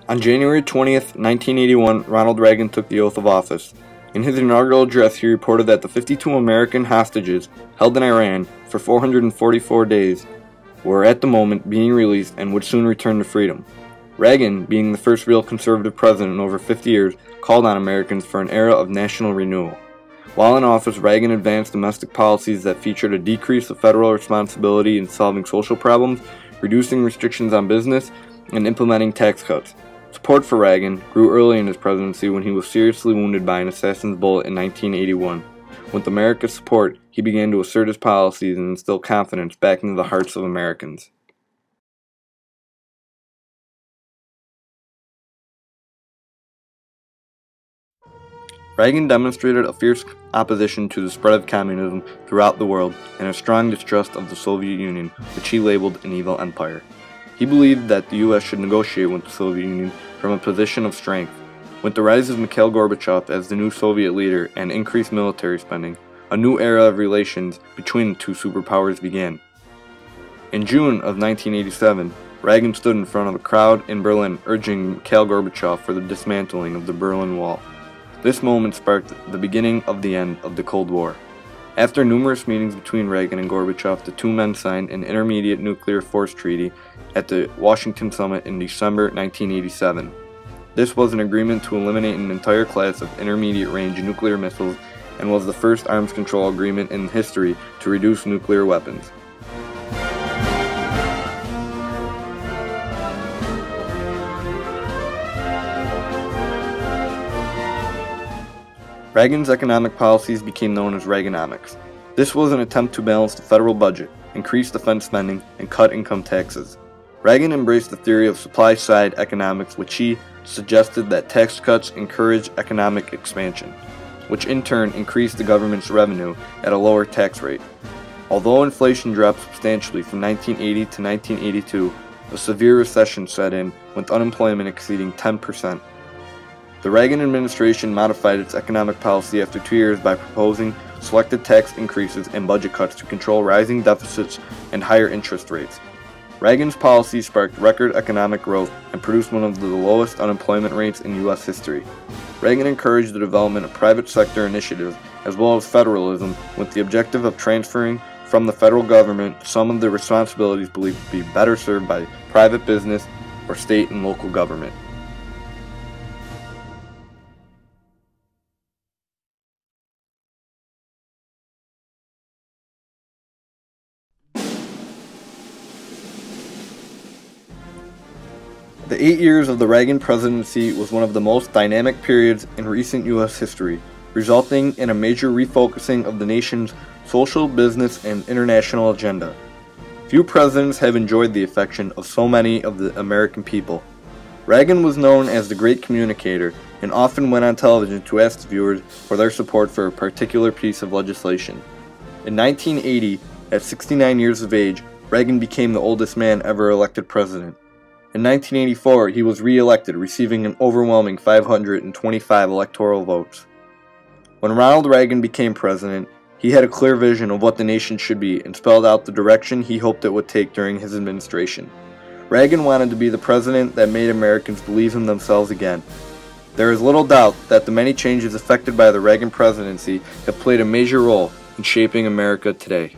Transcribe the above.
On January 20th, 1981, Ronald Reagan took the oath of office. In his inaugural address, he reported that the 52 American hostages held in Iran for 444 days were at the moment being released and would soon return to freedom. Reagan, being the first real conservative president in over 50 years, called on Americans for an era of national renewal. While in office, Reagan advanced domestic policies that featured a decrease of federal responsibility in solving social problems, reducing restrictions on business, and implementing tax cuts. Support for Reagan grew early in his presidency when he was seriously wounded by an assassin's bullet in 1981. With America's support, he began to assert his policies and instill confidence back into the hearts of Americans. Reagan demonstrated a fierce opposition to the spread of communism throughout the world and a strong distrust of the Soviet Union, which he labeled an evil empire. He believed that the U.S. should negotiate with the Soviet Union from a position of strength. With the rise of Mikhail Gorbachev as the new Soviet leader and increased military spending, a new era of relations between the two superpowers began. In June of 1987, Reagan stood in front of a crowd in Berlin urging Mikhail Gorbachev for the dismantling of the Berlin Wall. This moment sparked the beginning of the end of the Cold War. After numerous meetings between Reagan and Gorbachev, the two men signed an intermediate nuclear force treaty at the Washington Summit in December 1987. This was an agreement to eliminate an entire class of intermediate-range nuclear missiles and was the first arms control agreement in history to reduce nuclear weapons. Reagan's economic policies became known as Reaganomics. This was an attempt to balance the federal budget, increase defense spending, and cut income taxes. Reagan embraced the theory of supply-side economics, which he suggested that tax cuts encourage economic expansion, which in turn increased the government's revenue at a lower tax rate. Although inflation dropped substantially from 1980 to 1982, a severe recession set in, with unemployment exceeding 10%. The Reagan administration modified its economic policy after 2 years by proposing selected tax increases and budget cuts to control rising deficits and higher interest rates. Reagan's policies sparked record economic growth and produced one of the lowest unemployment rates in U.S. history. Reagan encouraged the development of private sector initiatives as well as federalism with the objective of transferring from the federal government some of the responsibilities believed to be better served by private business or state and local government. The 8 years of the Reagan presidency was one of the most dynamic periods in recent U.S. history, resulting in a major refocusing of the nation's social, business, and international agenda. Few presidents have enjoyed the affection of so many of the American people. Reagan was known as the great communicator and often went on television to ask viewers for their support for a particular piece of legislation. In 1980, at 69 years of age, Reagan became the oldest man ever elected president. In 1984, he was re-elected, receiving an overwhelming 525 electoral votes. When Ronald Reagan became president, he had a clear vision of what the nation should be and spelled out the direction he hoped it would take during his administration. Reagan wanted to be the president that made Americans believe in themselves again. There is little doubt that the many changes effected by the Reagan presidency have played a major role in shaping America today.